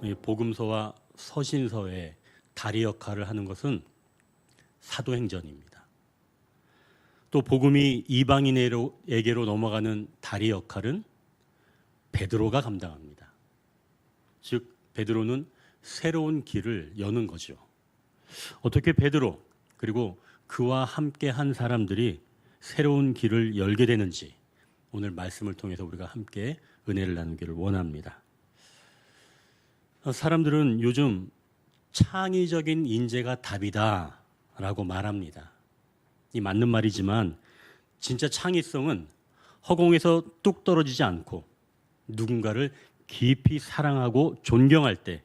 이 복음서와 서신서의 다리 역할을 하는 것은 사도행전입니다. 또 복음이 이방인에게로 넘어가는 다리 역할은 베드로가 감당합니다. 즉 베드로는 새로운 길을 여는 거죠. 어떻게 베드로 그리고 그와 함께 한 사람들이 새로운 길을 열게 되는지 오늘 말씀을 통해서 우리가 함께 은혜를 나누기를 원합니다. 사람들은 요즘 창의적인 인재가 답이다 라고 말합니다. 이 맞는 말이지만 진짜 창의성은 허공에서 뚝 떨어지지 않고 누군가를 깊이 사랑하고 존경할 때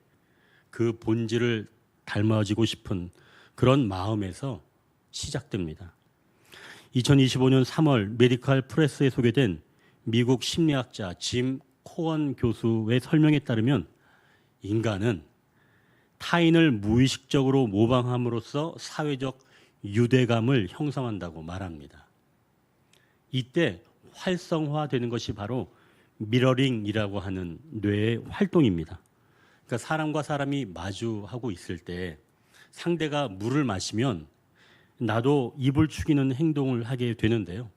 그 본질을 닮아지고 싶은 그런 마음에서 시작됩니다. 2025년 3월 메디컬 프레스에 소개된 미국 심리학자 짐 코언 교수의 설명에 따르면 인간은 타인을 무의식적으로 모방함으로써 사회적 유대감을 형성한다고 말합니다. 이때 활성화되는 것이 바로 미러링이라고 하는 뇌의 활동입니다. 그러니까 사람과 사람이 마주하고 있을 때 상대가 물을 마시면 나도 입을 축이는 행동을 하게 되는데요.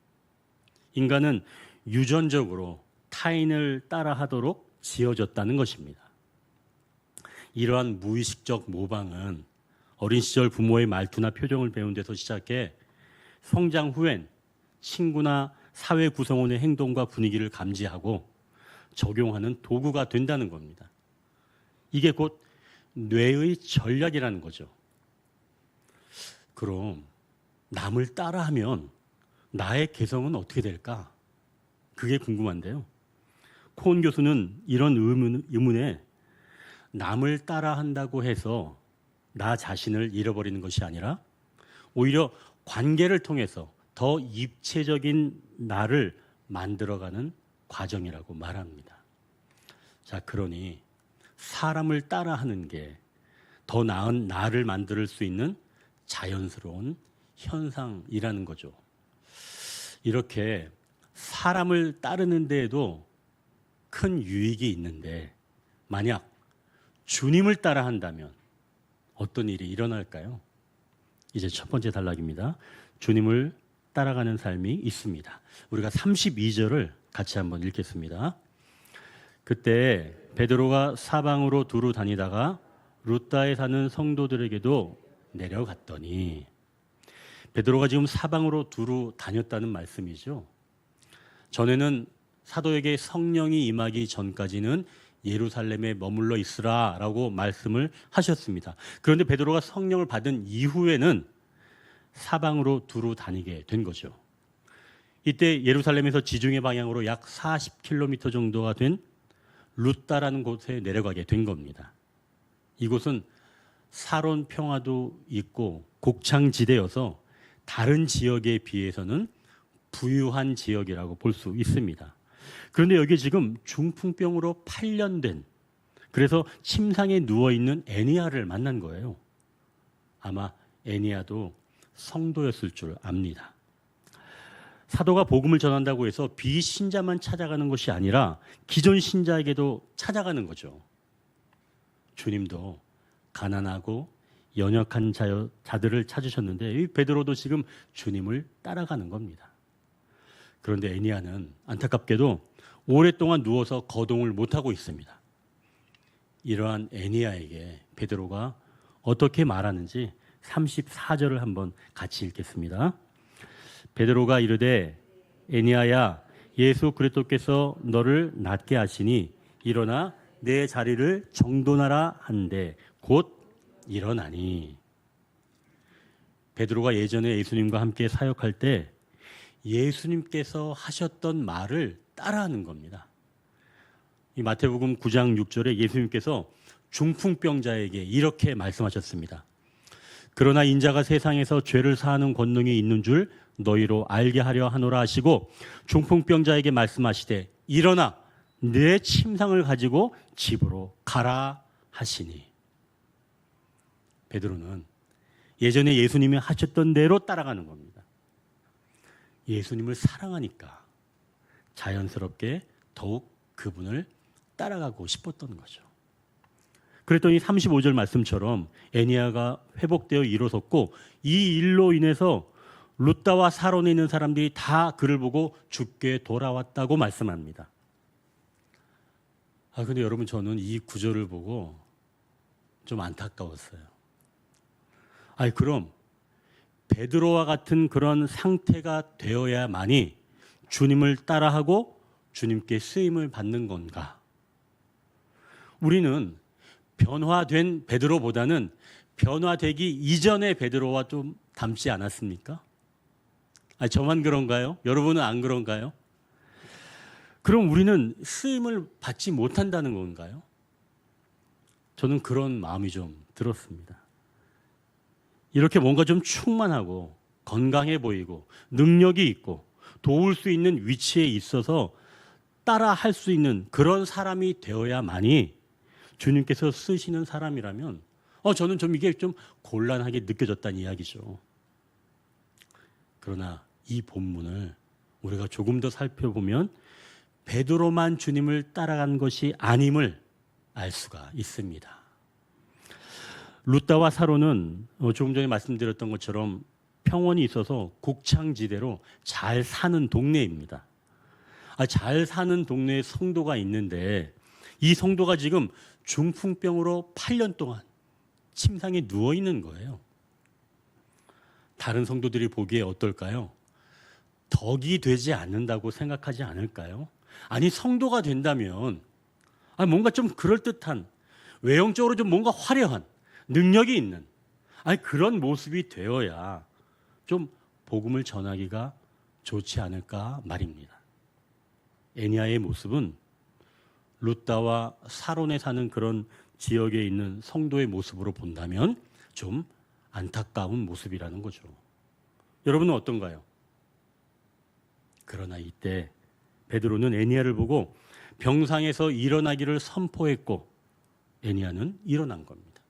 인간은 유전적으로 타인을 따라하도록 지어졌다는 것입니다. 이러한 무의식적 모방은 어린 시절 부모의 말투나 표정을 배운 데서 시작해 성장 후엔 친구나 사회 구성원의 행동과 분위기를 감지하고 적용하는 도구가 된다는 겁니다. 이게 곧 뇌의 전략이라는 거죠. 그럼 남을 따라하면 나의 개성은 어떻게 될까? 그게 궁금한데요. 코언 교수는 이런 의문에 남을 따라한다고 해서 나 자신을 잃어버리는 것이 아니라 오히려 관계를 통해서 더 입체적인 나를 만들어가는 과정이라고 말합니다. 자, 그러니 사람을 따라하는 게 더 나은 나를 만들 수 있는 자연스러운 현상이라는 거죠. 이렇게 사람을 따르는 데에도 큰 유익이 있는데 만약 주님을 따라한다면 어떤 일이 일어날까요? 이제 첫 번째 단락입니다. 주님을 따라가는 삶이 있습니다. 우리가 32절을 같이 한번 읽겠습니다. 그때 베드로가 사방으로 두루 다니다가 루다에 사는 성도들에게도 내려갔더니 베드로가 지금 사방으로 두루 다녔다는 말씀이죠. 전에는 사도에게 성령이 임하기 전까지는 예루살렘에 머물러 있으라라고 말씀을 하셨습니다. 그런데 베드로가 성령을 받은 이후에는 사방으로 두루 다니게 된 거죠. 이때 예루살렘에서 지중해 방향으로 약 40km 정도가 된 루다라는 곳에 내려가게 된 겁니다. 이곳은 사론 평화도 있고 곡창지대여서 다른 지역에 비해서는 부유한 지역이라고 볼 수 있습니다. 그런데 여기 지금 중풍병으로 8년 된, 그래서 침상에 누워있는 애니아를 만난 거예요. 아마 애니아도 성도였을 줄 압니다. 사도가 복음을 전한다고 해서 비신자만 찾아가는 것이 아니라 기존 신자에게도 찾아가는 거죠. 주님도 가난하고 연약한 자들을 찾으셨는데 이 베드로도 지금 주님을 따라가는 겁니다. 그런데 애니아는 안타깝게도 오랫동안 누워서 거동을 못하고 있습니다. 이러한 애니아에게 베드로가 어떻게 말하는지 34절을 한번 같이 읽겠습니다. 베드로가 이르되 애니아야 예수 그리스도께서 너를 낫게 하시니 일어나 내 자리를 정돈하라 한데 곧 일어나니. 베드로가 예전에 예수님과 함께 사역할 때 예수님께서 하셨던 말을 따라하는 겁니다. 이 마태복음 9장 6절에 예수님께서 중풍병자에게 이렇게 말씀하셨습니다. 그러나 인자가 세상에서 죄를 사하는 권능이 있는 줄 너희로 알게 하려 하노라 하시고 중풍병자에게 말씀하시되 일어나 내 침상을 가지고 집으로 가라 하시니. 베드로는 예전에 예수님이 하셨던 대로 따라가는 겁니다. 예수님을 사랑하니까 자연스럽게 더욱 그분을 따라가고 싶었던 거죠. 그랬더니 35절 말씀처럼 애니야가 회복되어 일어섰고 이 일로 인해서 룻다와 사론에 있는 사람들이 다 그를 보고 죽게 돌아왔다고 말씀합니다. 근데 여러분, 저는 이 구절을 보고 좀 안타까웠어요. 그럼 베드로와 같은 그런 상태가 되어야만이 주님을 따라하고 주님께 쓰임을 받는 건가? 우리는 변화된 베드로보다는 변화되기 이전의 베드로와 좀 닮지 않았습니까? 저만 그런가요? 여러분은 안 그런가요? 그럼 우리는 쓰임을 받지 못한다는 건가요? 저는 그런 마음이 좀 들었습니다. 이렇게 뭔가 좀 충만하고 건강해 보이고 능력이 있고 도울 수 있는 위치에 있어서 따라 할 수 있는 그런 사람이 되어야만이 주님께서 쓰시는 사람이라면 저는 좀 이게 좀 곤란하게 느껴졌다는 이야기죠. 그러나 이 본문을 우리가 조금 더 살펴보면 베드로만 주님을 따라간 것이 아님을 알 수가 있습니다. 룻다와 사론은 조금 전에 말씀드렸던 것처럼 평원이 있어서 곡창지대로 잘 사는 동네입니다. 잘 사는 동네에 성도가 있는데 이 성도가 지금 중풍병으로 8년 동안 침상에 누워 있는 거예요. 다른 성도들이 보기에 어떨까요? 덕이 되지 않는다고 생각하지 않을까요? 성도가 된다면 뭔가 좀 그럴듯한, 외형적으로 좀 뭔가 화려한, 능력이 있는 그런 모습이 되어야 좀 복음을 전하기가 좋지 않을까 말입니다. 애니야의 모습은 룻다와 사론에 사는 그런 지역에 있는 성도의 모습으로 본다면 좀 안타까운 모습이라는 거죠. 여러분은 어떤가요? 그러나 이때 베드로는 애니야를 보고 병상에서 일어나기를 선포했고 애니야는 일어난 겁니다.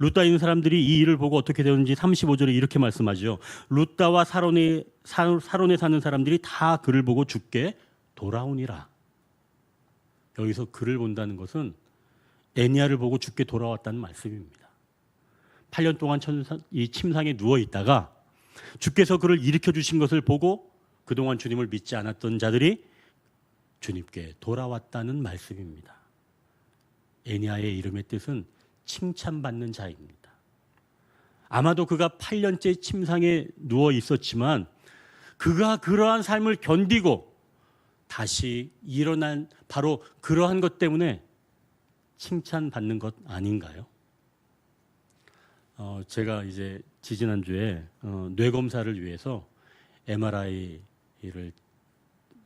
룻다에 있는 사람들이 이 일을 보고 어떻게 되었는지 35절에 이렇게 말씀하죠. 룻다와 사론에 사는 사람들이 다 그를 보고 죽게 돌아오니라. 여기서 그를 본다는 것은 애니야를 보고 죽게 돌아왔다는 말씀입니다. 8년 동안 이 침상에 누워 있다가 주께서 그를 일으켜 주신 것을 보고 그동안 주님을 믿지 않았던 자들이 주님께 돌아왔다는 말씀입니다. 애니야의 이름의 뜻은 칭찬받는 자입니다. 아마도 그가 8년째 침상에 누워 있었지만 그가 그러한 삶을 견디고 다시 일어난 바로 그러한 것 때문에 칭찬받는 것 아닌가요? 제가 이제 지지난주에 뇌 검사를 위해서 MRI를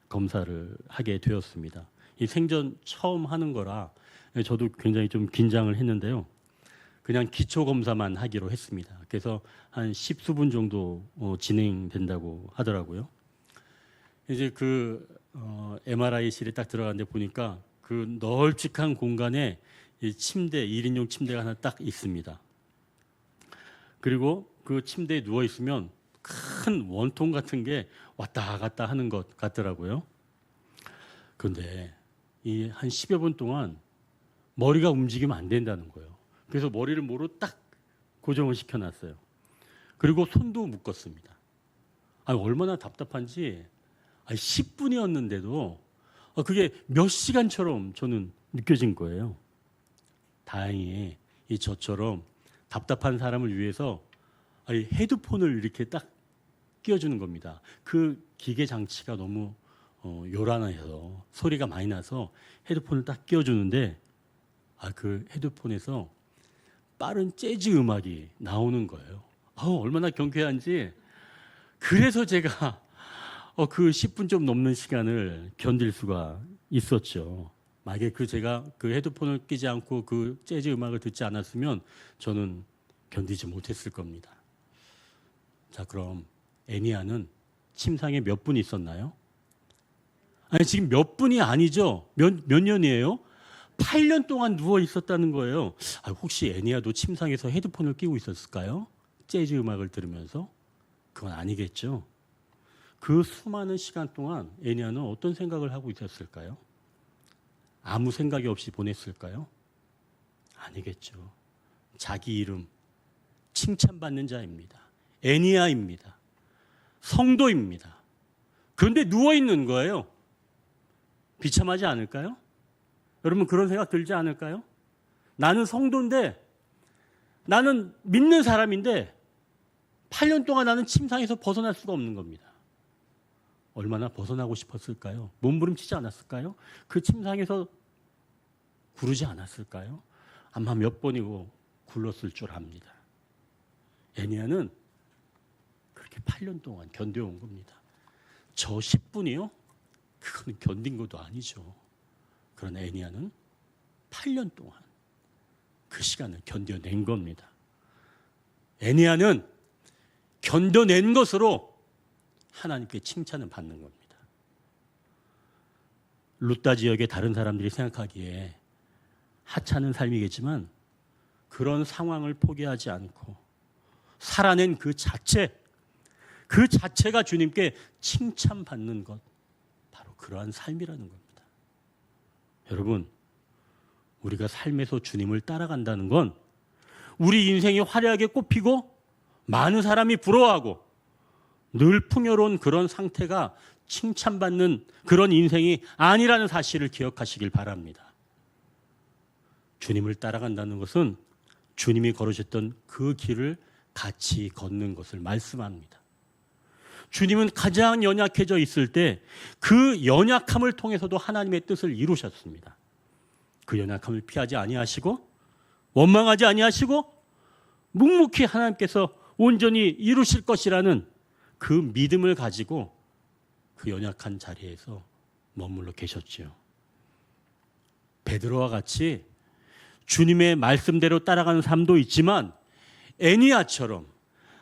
검사를 하게 되었습니다. 이 생전 처음 하는 거라 저도 굉장히 좀 긴장을 했는데요. 그냥 기초 검사만 하기로 했습니다. 그래서 한 10수분 정도 진행된다고 하더라고요. 이제 그 MRI실에 딱 들어갔는데 보니까 그 널찍한 공간에 이 침대, 1인용 침대가 하나 딱 있습니다. 그리고 그 침대에 누워 있으면 큰 원통 같은 게 왔다 갔다 하는 것 같더라고요. 그런데 이 한 10여 분 동안 머리가 움직이면 안 된다는 거예요. 그래서 머리를 뭐로 딱 고정을 시켜놨어요. 그리고 손도 묶었습니다. 얼마나 답답한지 10분이었는데도 그게 몇 시간처럼 저는 느껴진 거예요. 다행히 저처럼 답답한 사람을 위해서 헤드폰을 이렇게 딱 끼워주는 겁니다. 그 기계 장치가 너무 요란해서 소리가 많이 나서 헤드폰을 딱 끼워주는데 그 헤드폰에서 빠른 재즈 음악이 나오는 거예요. 얼마나 경쾌한지. 그래서 제가 그 10분 좀 넘는 시간을 견딜 수가 있었죠. 만약에 제가 그 헤드폰을 끼지 않고 그 재즈 음악을 듣지 않았으면 저는 견디지 못했을 겁니다. 자, 그럼 애니야는 침상에 몇 분 있었나요? 지금 몇 분이 아니죠. 몇 년이에요? 8년 동안 누워 있었다는 거예요. 혹시 애니야도 침상에서 헤드폰을 끼고 있었을까요? 재즈 음악을 들으면서? 그건 아니겠죠. 그 수많은 시간 동안 애니야는 어떤 생각을 하고 있었을까요? 아무 생각이 없이 보냈을까요? 아니겠죠. 자기 이름 칭찬받는 자입니다. 애니야입니다. 성도입니다. 그런데 누워있는 거예요. 비참하지 않을까요? 여러분 그런 생각 들지 않을까요? 나는 성도인데, 나는 믿는 사람인데 8년 동안 나는 침상에서 벗어날 수가 없는 겁니다. 얼마나 벗어나고 싶었을까요? 몸부림치지 않았을까요? 그 침상에서 구르지 않았을까요? 아마 몇 번이고 굴렀을 줄 압니다. 애니야는 그렇게 8년 동안 견뎌온 겁니다. 저 10분이요? 그거는 견딘 것도 아니죠. 그런 애니야는 8년 동안 그 시간을 견뎌낸 겁니다. 애니야는 견뎌낸 것으로 하나님께 칭찬을 받는 겁니다. 루다 지역의 다른 사람들이 생각하기에 하찮은 삶이겠지만 그런 상황을 포기하지 않고 살아낸 그 자체가 주님께 칭찬받는 것, 바로 그러한 삶이라는 겁니다. 여러분, 우리가 삶에서 주님을 따라간다는 건 우리 인생이 화려하게 꽃피고 많은 사람이 부러워하고 늘 풍요로운 그런 상태가 칭찬받는 그런 인생이 아니라는 사실을 기억하시길 바랍니다. 주님을 따라간다는 것은 주님이 걸으셨던 그 길을 같이 걷는 것을 말씀합니다. 주님은 가장 연약해져 있을 때 그 연약함을 통해서도 하나님의 뜻을 이루셨습니다. 그 연약함을 피하지 아니하시고 원망하지 아니하시고 묵묵히 하나님께서 온전히 이루실 것이라는 그 믿음을 가지고 그 연약한 자리에서 머물러 계셨지요. 베드로와 같이 주님의 말씀대로 따라가는 삶도 있지만 애니야처럼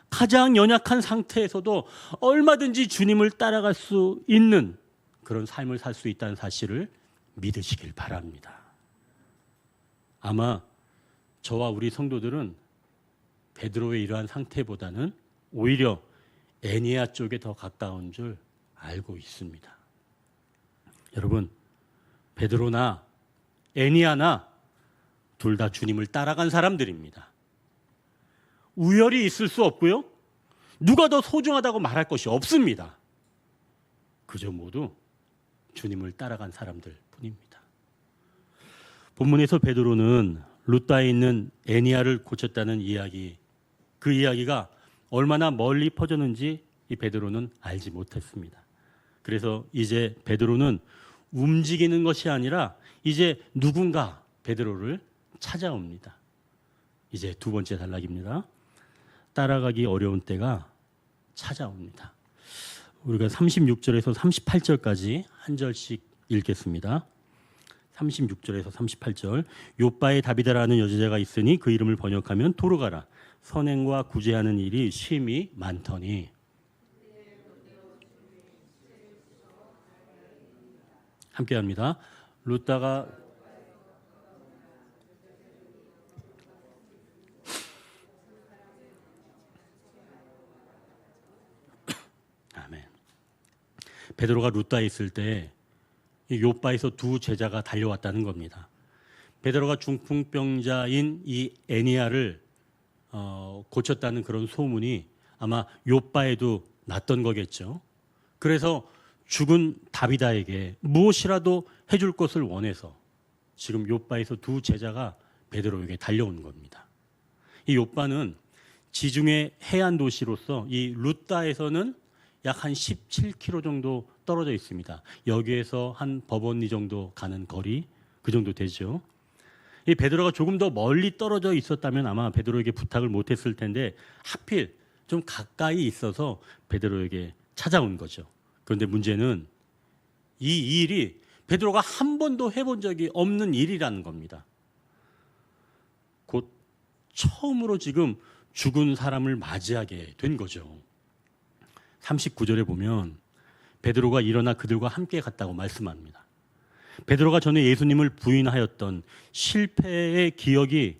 가장 연약한 상태에서도 얼마든지 주님을 따라갈 수 있는 그런 삶을 살 수 있다는 사실을 믿으시길 바랍니다. 아마 저와 우리 성도들은 베드로의 이러한 상태보다는 오히려 애니야 쪽에 더 가까운 줄 알고 있습니다. 여러분, 베드로나 애니야나 둘 다 주님을 따라간 사람들입니다. 우열이 있을 수 없고요. 누가 더 소중하다고 말할 것이 없습니다. 그저 모두 주님을 따라간 사람들 뿐입니다. 본문에서 베드로는 루다에 있는 애니야를 고쳤다는 이야기, 그 이야기가 얼마나 멀리 퍼졌는지 이 베드로는 알지 못했습니다. 그래서 이제 베드로는 움직이는 것이 아니라 이제 누군가 베드로를 찾아옵니다. 이제 두 번째 단락입니다. 따라가기 어려운 때가 찾아옵니다. 우리가 36절에서 38절까지 한 절씩 읽겠습니다. 36절에서 38절. 요바에 다비다라는 여자가 있으니 그 이름을 번역하면 도르가라. 선행과 구제하는 일이 쉼이 많더니. 함께합니다. 루다가 아멘. 베드로가 루다에 있을 때 요바에서 두 제자가 달려왔다는 겁니다. 베드로가 중풍병자인 이 애니야를 고쳤다는 그런 소문이 아마 요바에도 났던 거겠죠. 그래서 죽은 다비다에게 무엇이라도 해줄 것을 원해서 지금 요바에서 두 제자가 베드로에게 달려온 겁니다. 이 요바는 지중해 해안 도시로서 이 루다에서는 약 한 17km 정도 떨어져 있습니다. 여기에서 한 버번리 정도 가는 거리, 그 정도 되죠. 이 베드로가 조금 더 멀리 떨어져 있었다면 아마 베드로에게 부탁을 못했을 텐데 하필 좀 가까이 있어서 베드로에게 찾아온 거죠. 그런데 문제는 이 일이 베드로가 한 번도 해본 적이 없는 일이라는 겁니다. 곧 처음으로 지금 죽은 사람을 맞이하게 된 거죠. 39절에 보면 베드로가 일어나 그들과 함께 갔다고 말씀합니다. 베드로가 전에 예수님을 부인하였던 실패의 기억이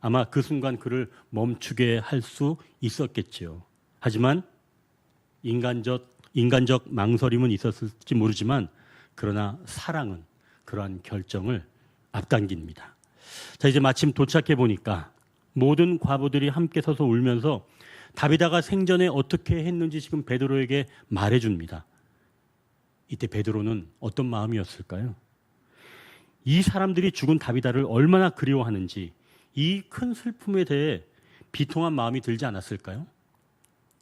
아마 그 순간 그를 멈추게 할 수 있었겠지요. 하지만 인간적 망설임은 있었을지 모르지만 그러나 사랑은 그러한 결정을 앞당깁니다. 자, 이제 마침 도착해 보니까 모든 과부들이 함께 서서 울면서 다비다가 생전에 어떻게 했는지 지금 베드로에게 말해줍니다. 이때 베드로는 어떤 마음이었을까요? 이 사람들이 죽은 다비다를 얼마나 그리워하는지 이 큰 슬픔에 대해 비통한 마음이 들지 않았을까요?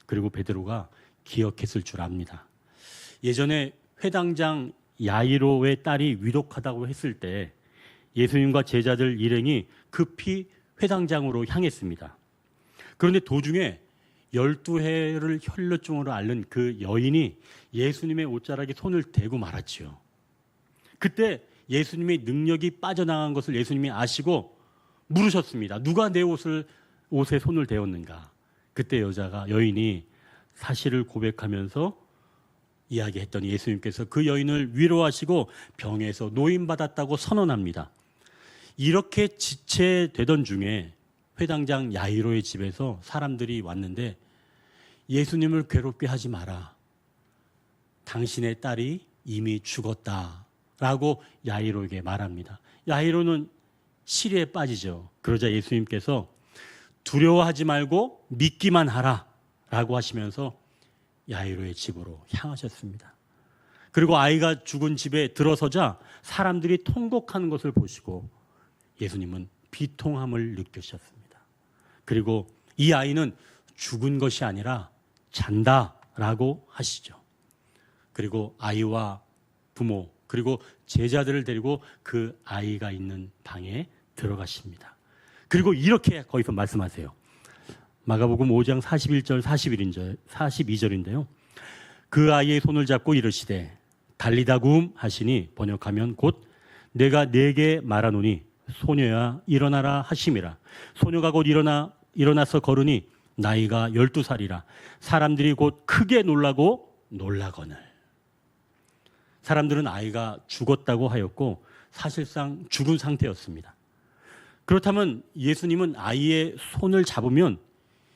그리고 베드로가 기억했을 줄 압니다. 예전에 회당장 야이로의 딸이 위독하다고 했을 때 예수님과 제자들 일행이 급히 회당장으로 향했습니다. 그런데 도중에 12해를 혈루증으로 앓는 그 여인이 예수님의 옷자락에 손을 대고 말았지요. 그때 예수님의 능력이 빠져나간 것을 예수님이 아시고 물으셨습니다. 누가 내 옷에 손을 대었는가? 그때 여인이 사실을 고백하면서 이야기했더니 예수님께서 그 여인을 위로하시고 병에서 노임받았다고 선언합니다. 이렇게 지체되던 중에 회당장 야이로의 집에서 사람들이 왔는데 예수님을 괴롭게 하지 마라. 당신의 딸이 이미 죽었다라고 야이로에게 말합니다. 야이로는 시리에 빠지죠. 그러자 예수님께서 두려워하지 말고 믿기만 하라라고 하시면서 야이로의 집으로 향하셨습니다. 그리고 아이가 죽은 집에 들어서자 사람들이 통곡하는 것을 보시고 예수님은 비통함을 느끼셨습니다. 그리고 이 아이는 죽은 것이 아니라 잔다라고 하시죠. 그리고 아이와 부모 그리고 제자들을 데리고 그 아이가 있는 방에 들어가십니다. 그리고 이렇게 거기서 말씀하세요. 마가복음 5장 41절 42절인데요. 그 아이의 손을 잡고 이르시되 달리다굼 하시니 번역하면 곧 내가 네게 말하노니 소녀야 일어나라 하심이라. 소녀가 곧 일어나서 걸으니 나이가 12살이라. 사람들이 곧 크게 놀라고 놀라거늘. 사람들은 아이가 죽었다고 하였고 사실상 죽은 상태였습니다. 그렇다면 예수님은 아이의 손을 잡으면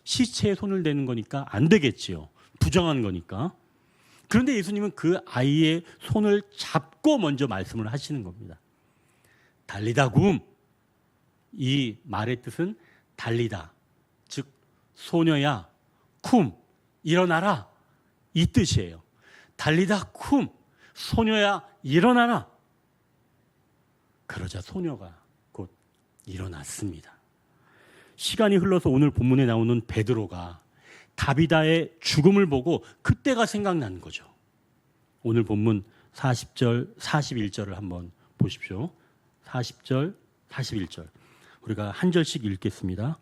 시체에 손을 대는 거니까 안 되겠지요. 부정한 거니까. 그런데 예수님은 그 아이의 손을 잡고 먼저 말씀을 하시는 겁니다. 달리다굼. 이 말의 뜻은 달리다. 즉 소녀야 쿰 일어나라. 이 뜻이에요. 달리다 쿰 소녀야 일어나라. 그러자 소녀가 곧 일어났습니다. 시간이 흘러서 오늘 본문에 나오는 베드로가 다비다의 죽음을 보고 그때가 생각나는 거죠. 오늘 본문 40절, 41절을 한번 보십시오. 40절, 41절. 우리가 한 절씩 읽겠습니다.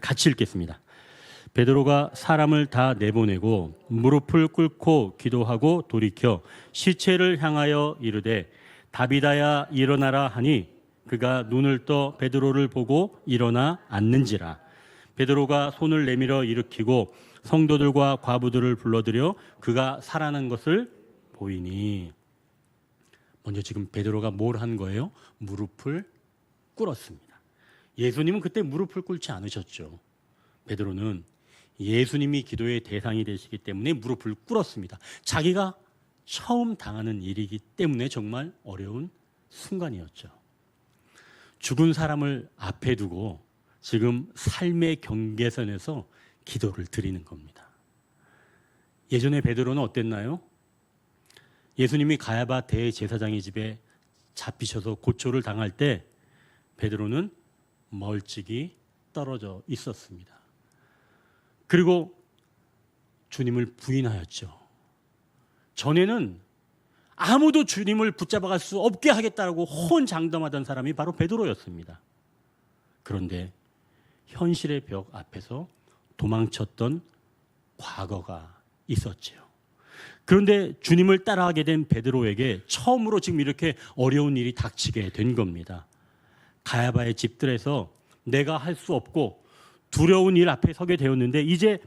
같이 읽겠습니다. 베드로가 사람을 다 내보내고 무릎을 꿇고 기도하고 돌이켜 시체를 향하여 이르되 다비다야 일어나라 하니 그가 눈을 떠 베드로를 보고 일어나 앉는지라. 베드로가 손을 내밀어 일으키고 성도들과 과부들을 불러들여 그가 살아난 것을 보이니. 먼저 지금 베드로가 뭘 한 거예요? 무릎을 꿇었습니다. 예수님은 그때 무릎을 꿇지 않으셨죠. 베드로는 예수님이 기도의 대상이 되시기 때문에 무릎을 꿇었습니다. 자기가 처음 당하는 일이기 때문에 정말 어려운 순간이었죠. 죽은 사람을 앞에 두고 지금 삶의 경계선에서 기도를 드리는 겁니다. 예전에 베드로는 어땠나요? 예수님이 가야바 대제사장의 집에 잡히셔서 고초를 당할 때 베드로는 멀찍이 떨어져 있었습니다. 그리고 주님을 부인하였죠. 전에는 아무도 주님을 붙잡아갈 수 없게 하겠다고 혼장담하던 사람이 바로 베드로였습니다. 그런데 현실의 벽 앞에서 도망쳤던 과거가 있었지요. 그런데 주님을 따라가게 된 베드로에게 처음으로 지금 이렇게 어려운 일이 닥치게 된 겁니다. 가야바의 집들에서 내가 할 수 없고 두려운 일 앞에 서게 되었는데 이제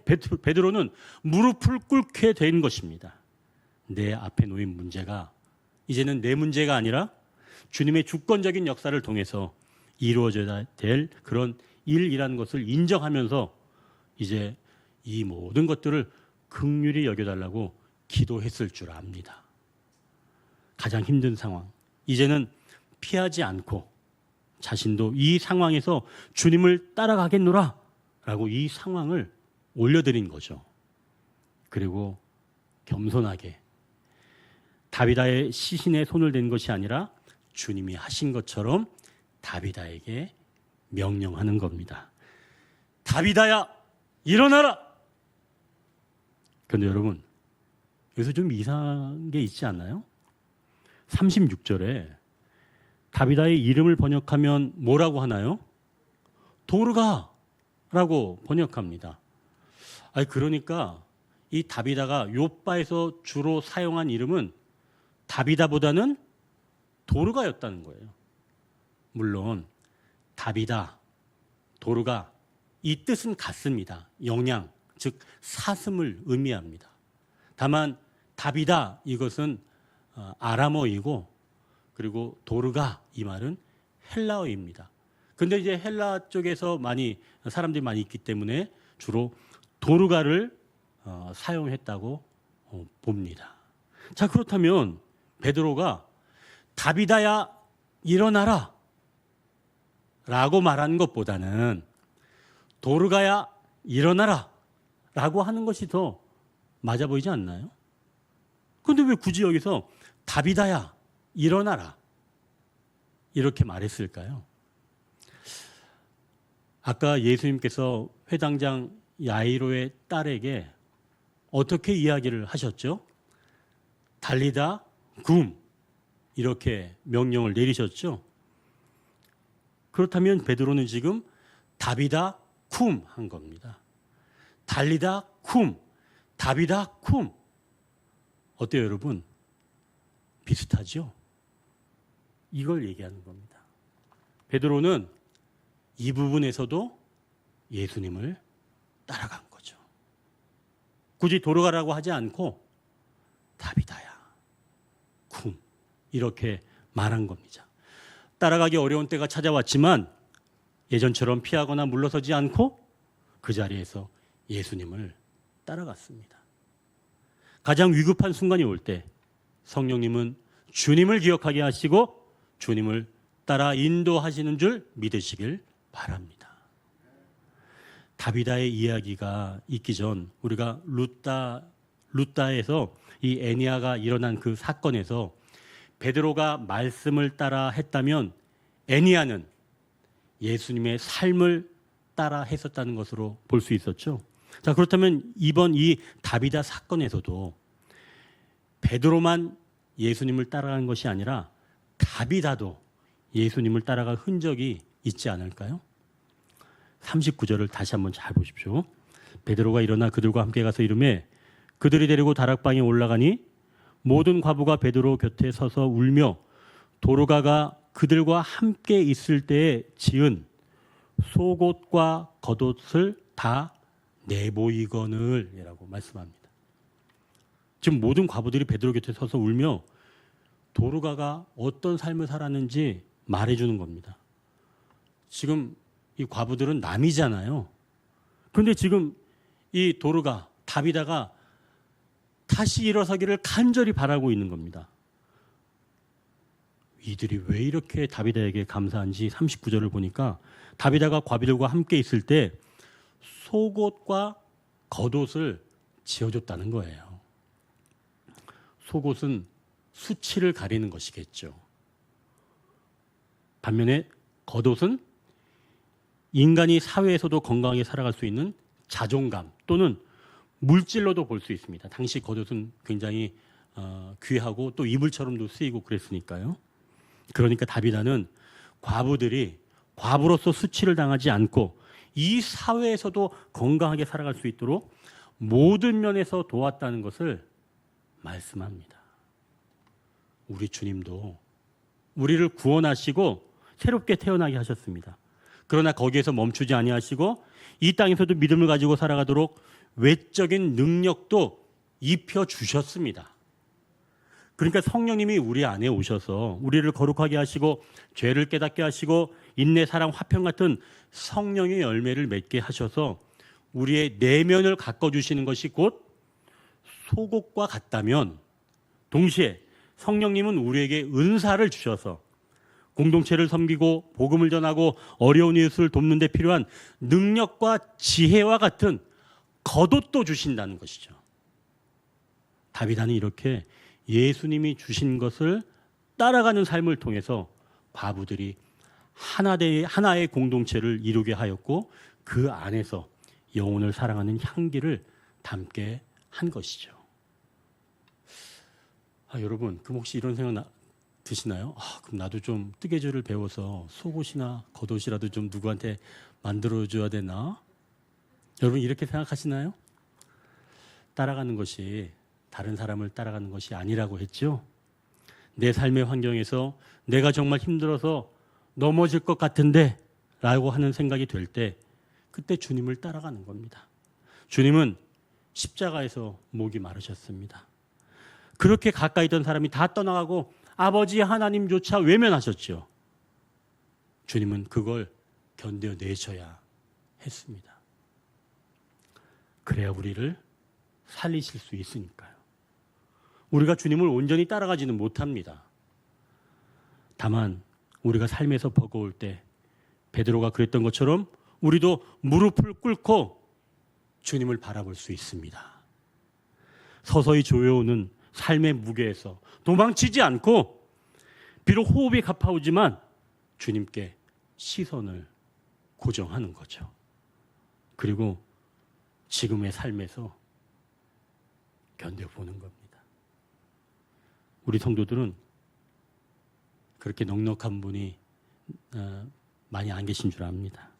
베드로는 무릎을 꿇게 된 것입니다. 내 앞에 놓인 문제가 이제는 내 문제가 아니라 주님의 주권적인 역사를 통해서 이루어져야 될 그런 일이라는 것을 인정하면서 이제 이 모든 것들을 긍휼히 여겨달라고 기도했을 줄 압니다. 가장 힘든 상황, 이제는 피하지 않고 자신도 이 상황에서 주님을 따라가겠노라 라고 이 상황을 올려드린 거죠. 그리고 겸손하게 다비다의 시신에 손을 댄 것이 아니라 주님이 하신 것처럼 다비다에게 명령하는 겁니다. 다비다야, 일어나라! 그런데 여러분, 여기서 좀 이상한 게 있지 않나요? 36절에 다비다의 이름을 번역하면 뭐라고 하나요? 도르가라고 번역합니다. 그러니까 이 다비다가 욥바에서 주로 사용한 이름은 다비다보다는 도르가였다는 거예요. 물론 다비다, 도르가 이 뜻은 같습니다. 영양, 즉 사슴을 의미합니다. 다만 다비다 이것은 아람어이고 그리고 도르가 이 말은 헬라어입니다. 근데 이제 헬라 쪽에서 사람들이 많이 있기 때문에 주로 도르가를 사용했다고 봅니다. 자, 그렇다면 베드로가 다비다야 일어나라 라고 말하는 것보다는 도르가야 일어나라 라고 하는 것이 더 맞아 보이지 않나요? 그런데 왜 굳이 여기서 다비다야 일어나라 이렇게 말했을까요? 아까 예수님께서 회당장 야이로의 딸에게 어떻게 이야기를 하셨죠? 달리다 굼 이렇게 명령을 내리셨죠. 그렇다면 베드로는 지금 다비다 쿰 한 겁니다. 달리다 쿰, 다비다 쿰. 어때요, 여러분? 비슷하죠? 이걸 얘기하는 겁니다. 베드로는 이 부분에서도 예수님을 따라간 거죠. 굳이 도르가라고 하지 않고 다비다야, 쿰 이렇게 말한 겁니다. 따라가기 어려운 때가 찾아왔지만 예전처럼 피하거나 물러서지 않고 그 자리에서 예수님을 따라갔습니다. 가장 위급한 순간이 올 때 성령님은 주님을 기억하게 하시고 주님을 따라 인도하시는 줄 믿으시길 바랍니다. 다비다의 이야기가 있기 전 우리가 루다에서 이 애니아가 일어난 그 사건에서 베드로가 말씀을 따라 했다면 애니아는 예수님의 삶을 따라 했었다는 것으로 볼 수 있었죠. 자, 그렇다면 이번 이 다비다 사건에서도 베드로만 예수님을 따라간 것이 아니라 다비다도 예수님을 따라갈 흔적이 있지 않을까요? 39절을 다시 한번 잘 보십시오. 베드로가 일어나 그들과 함께 가서 이르매 그들이 데리고 다락방에 올라가니 모든 과부가 베드로 곁에 서서 울며 도르가가 그들과 함께 있을 때에 지은 속옷과 겉옷을 다 내보이거늘이라고 말씀합니다. 지금 모든 과부들이 베드로 곁에 서서 울며 도르가가 어떤 삶을 살았는지 말해주는 겁니다. 지금 이 과부들은 남이잖아요. 그런데 지금 이 도르가, 다비다가 다시 일어서기를 간절히 바라고 있는 겁니다. 이들이 왜 이렇게 다비다에게 감사한지 39절을 보니까 다비다가 과비들과 함께 있을 때 속옷과 겉옷을 지어줬다는 거예요. 속옷은 수치를 가리는 것이겠죠. 반면에 겉옷은 인간이 사회에서도 건강하게 살아갈 수 있는 자존감 또는 물질로도 볼 수 있습니다. 당시 겉옷은 굉장히 귀하고 또 이불처럼도 쓰이고 그랬으니까요. 그러니까 다비다는 과부들이 과부로서 수치를 당하지 않고 이 사회에서도 건강하게 살아갈 수 있도록 모든 면에서 도왔다는 것을 말씀합니다. 우리 주님도 우리를 구원하시고 새롭게 태어나게 하셨습니다. 그러나 거기에서 멈추지 아니하시고 이 땅에서도 믿음을 가지고 살아가도록 외적인 능력도 입혀주셨습니다. 그러니까 성령님이 우리 안에 오셔서 우리를 거룩하게 하시고 죄를 깨닫게 하시고 인내, 사랑, 화평 같은 성령의 열매를 맺게 하셔서 우리의 내면을 가꿔주시는 것이 곧 속옷과 같다면 동시에 성령님은 우리에게 은사를 주셔서 공동체를 섬기고 복음을 전하고 어려운 이웃을 돕는 데 필요한 능력과 지혜와 같은 겉옷도 주신다는 것이죠. 다비다는 이렇게 예수님이 주신 것을 따라가는 삶을 통해서 과부들이 하나의 공동체를 이루게 하였고 그 안에서 영혼을 사랑하는 향기를 담게 한 것이죠. 여러분, 그럼 혹시 이런 생각 드시나요? 그럼 나도 좀 뜨개질을 배워서 속옷이나 겉옷이라도 좀 누구한테 만들어줘야 되나? 여러분 이렇게 생각하시나요? 따라가는 것이 다른 사람을 따라가는 것이 아니라고 했죠. 내 삶의 환경에서 내가 정말 힘들어서 넘어질 것 같은데 라고 하는 생각이 될 때 그때 주님을 따라가는 겁니다. 주님은 십자가에서 목이 마르셨습니다. 그렇게 가까이 있던 사람이 다 떠나가고 아버지 하나님조차 외면하셨죠. 주님은 그걸 견뎌내셔야 했습니다. 그래야 우리를 살리실 수 있으니까요. 우리가 주님을 온전히 따라가지는 못합니다. 다만 우리가 삶에서 버거울 때 베드로가 그랬던 것처럼 우리도 무릎을 꿇고 주님을 바라볼 수 있습니다. 서서히 조여오는 삶의 무게에서 도망치지 않고 비록 호흡이 가파오지만 주님께 시선을 고정하는 거죠. 그리고 지금의 삶에서 견뎌보는 겁니다. 우리 성도들은 그렇게 넉넉한 분이 많이 안 계신 줄 압니다.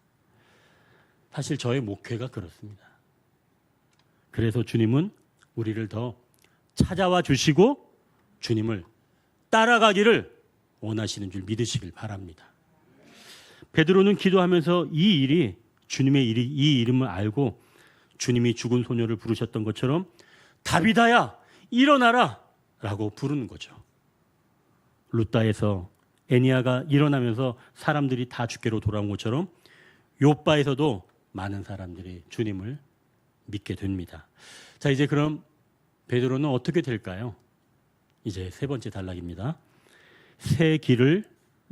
사실 저의 목회가 그렇습니다. 그래서 주님은 우리를 더 찾아와 주시고 주님을 따라가기를 원하시는 줄 믿으시길 바랍니다. 베드로는 기도하면서 주님의 이 이름을 알고 주님이 죽은 소녀를 부르셨던 것처럼 다비다야 일어나라 라고 부르는 거죠. 룻다에서 애니야가 일어나면서 사람들이 다 주께로 돌아온 것처럼 욥바에서도 많은 사람들이 주님을 믿게 됩니다. 자, 이제 그럼 베드로는 어떻게 될까요? 이제 세 번째 단락입니다. 새 길을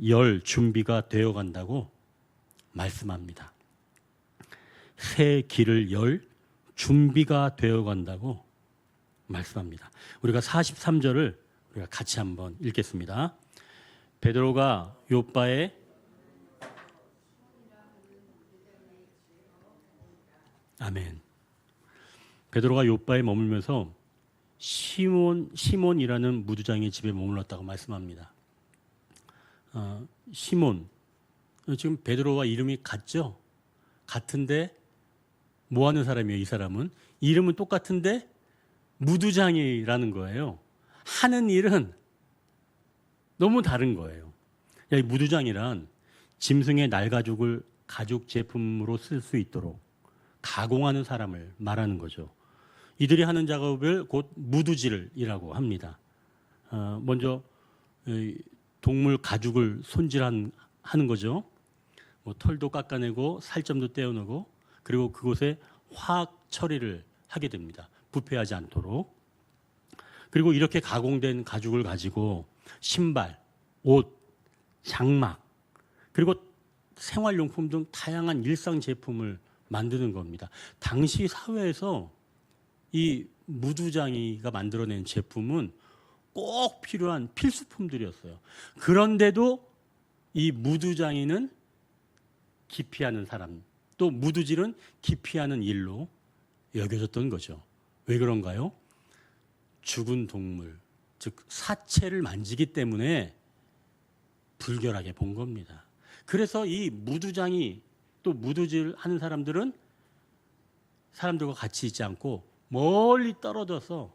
열 준비가 되어 간다고 말씀합니다. 새 길을 열 준비가 되어 간다고 말씀합니다. 우리가 43절을 우리가 같이 한번 읽겠습니다. 베드로가 욥바에 아멘. 베드로가 욥바에 머물면서 시몬이라는 무두장의 집에 머물렀다고 말씀합니다. 시몬, 지금 베드로와 이름이 같죠? 같은데 뭐 하는 사람이에요? 이 사람은 이름은 똑같은데 무두장이라는 거예요. 하는 일은 너무 다른 거예요. 이 무두장이란 짐승의 날가죽을 가죽 제품으로 쓸 수 있도록 가공하는 사람을 말하는 거죠. 이들이 하는 작업을 곧 무두질이라고 합니다. 먼저 동물 가죽을 손질하는 거죠. 뭐 털도 깎아내고 살점도 떼어내고 그리고 그곳에 화학 처리를 하게 됩니다. 부패하지 않도록. 그리고 이렇게 가공된 가죽을 가지고 신발, 옷, 장막 그리고 생활용품 등 다양한 일상 제품을 만드는 겁니다. 당시 사회에서 이 무두장이가 만들어낸 제품은 꼭 필요한 필수품들이었어요. 그런데도 이 무두장이는 기피하는 사람, 또 무두질은 기피하는 일로 여겨졌던 거죠. 왜 그런가요? 죽은 동물, 즉 사체를 만지기 때문에 불결하게 본 겁니다. 그래서 이 무두장이 또 무두질 하는 사람들은 사람들과 같이 있지 않고 멀리 떨어져서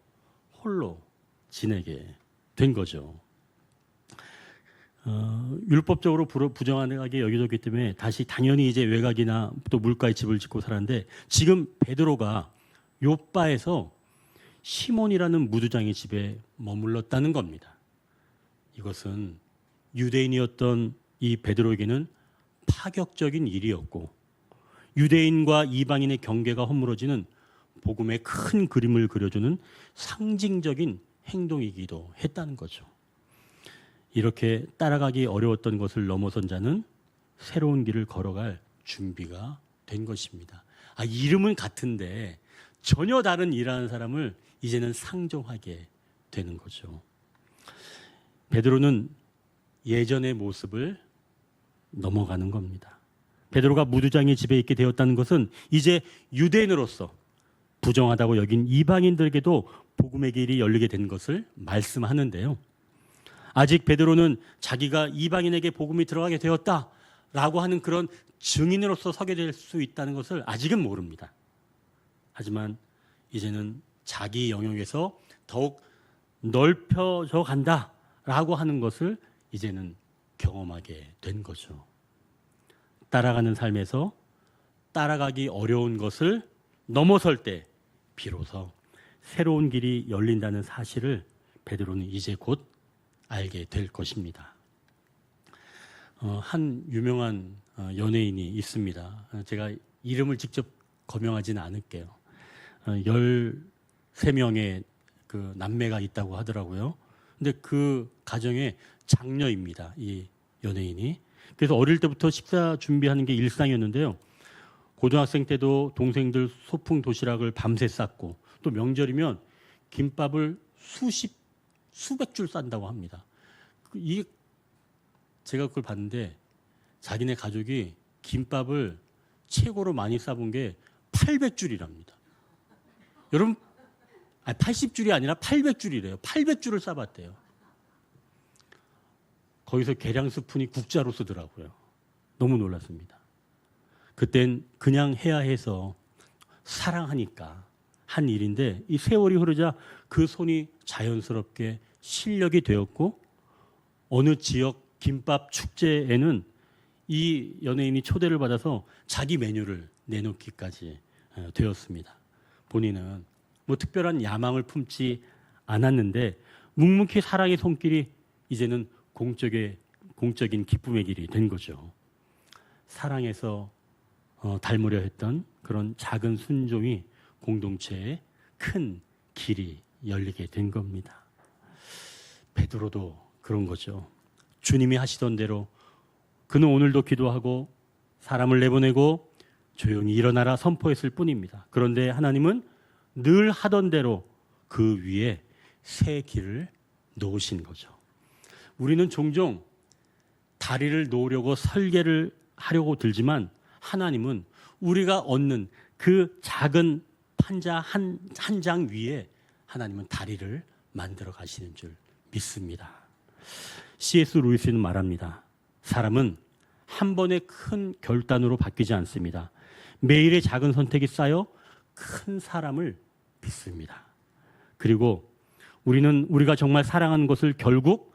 홀로 지내게 된 거죠. 율법적으로 부정하게 여겨졌기 때문에 다시 당연히 이제 외곽이나 또 물가에 집을 짓고 살았는데 지금 베드로가 욥바에서 시몬이라는 무두장의 집에 머물렀다는 겁니다. 이것은 유대인이었던 이 베드로에게는 파격적인 일이었고 유대인과 이방인의 경계가 허물어지는 복음의 큰 그림을 그려주는 상징적인 행동이기도 했다는 거죠. 이렇게 따라가기 어려웠던 것을 넘어선 자는 새로운 길을 걸어갈 준비가 된 것입니다. 이름은 같은데 전혀 다른 일하는 사람을 이제는 상종하게 되는 거죠. 베드로는 예전의 모습을 넘어가는 겁니다. 베드로가 무두장의 집에 있게 되었다는 것은 이제 유대인으로서 부정하다고 여긴 이방인들에게도 복음의 길이 열리게 된 것을 말씀하는데요. 아직 베드로는 자기가 이방인에게 복음이 들어가게 되었다라고 하는 그런 증인으로서 서게 될 수 있다는 것을 아직은 모릅니다. 하지만 이제는 자기 영역에서 더욱 넓혀져 간다라고 하는 것을 이제는 경험하게 된 거죠. 따라가는 삶에서 따라가기 어려운 것을 넘어설 때 비로소 새로운 길이 열린다는 사실을 베드로는 이제 곧 알게 될 것입니다. 한 유명한 연예인이 있습니다. 제가 이름을 직접 거명하지는 않을게요. 13명의 그 남매가 있다고 하더라고요. 근데 그 가정의 장녀입니다. 이 연예인이. 그래서 어릴 때부터 식사 준비하는 게 일상이었는데요. 고등학생 때도 동생들 소풍 도시락을 밤새 쌌고 또 명절이면 김밥을 수백 줄 싼다고 합니다. 제가 그걸 봤는데 자기네 가족이 김밥을 최고로 많이 싸본 게 800줄이랍니다. 여러분, 80줄이 아니라 800줄이래요. 800줄을 싸봤대요. 거기서 계량 스푼이 국자로 쓰더라고요. 너무 놀랐습니다. 그땐 그냥 해야 해서 사랑하니까 한 일인데 이 세월이 흐르자 그 손이 자연스럽게 실력이 되었고 어느 지역 김밥 축제에는 이 연예인이 초대를 받아서 자기 메뉴를 내놓기까지 되었습니다. 본인은 뭐 특별한 야망을 품지 않았는데 묵묵히 사랑의 손길이 이제는 공적인 기쁨의 길이 된 거죠. 사랑에서 닮으려 했던 그런 작은 순종이 공동체에 큰 길이 열리게 된 겁니다. 베드로도 그런 거죠. 주님이 하시던 대로 그는 오늘도 기도하고 사람을 내보내고 조용히 일어나라 선포했을 뿐입니다. 그런데 하나님은 늘 하던 대로 그 위에 새 길을 놓으신 거죠. 우리는 종종 다리를 놓으려고 설계를 하려고 들지만 하나님은 우리가 얻는 그 작은 판자 한 장 위에 하나님은 다리를 만들어 가시는 줄 믿습니다. C.S. 루이스는 말합니다. 사람은 한 번의 큰 결단으로 바뀌지 않습니다. 매일의 작은 선택이 쌓여 큰 사람을 빚습니다. 그리고 우리는 우리가 정말 사랑하는 것을 결국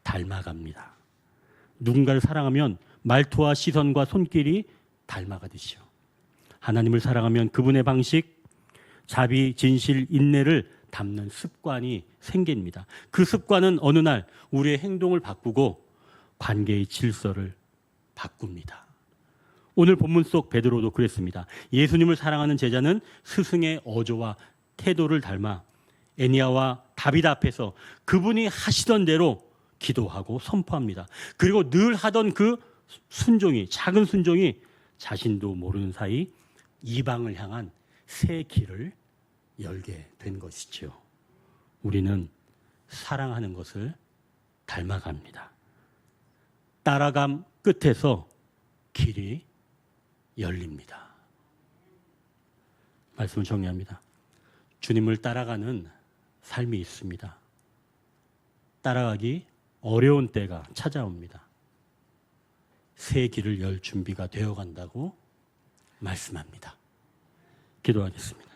닮아갑니다. 누군가를 사랑하면 말투와 시선과 손길이 닮아가듯이요. 하나님을 사랑하면 그분의 방식, 자비, 진실, 인내를 담는 습관이 생깁니다. 그 습관은 어느 날 우리의 행동을 바꾸고 관계의 질서를 바꿉니다. 오늘 본문 속 베드로도 그랬습니다. 예수님을 사랑하는 제자는 스승의 어조와 태도를 닮아 애니야와 다비드 앞에서 그분이 하시던 대로 기도하고 선포합니다. 그리고 늘 하던 그 순종이, 작은 순종이 자신도 모르는 사이 이방을 향한 새 길을 열게 된 것이죠. 우리는 사랑하는 것을 닮아갑니다. 따라감 끝에서 길이 열립니다. 말씀을 정리합니다. 주님을 따라가는 삶이 있습니다. 따라가기 어려운 때가 찾아옵니다. 새 길을 열 준비가 되어 간다고 말씀합니다. 기도하겠습니다.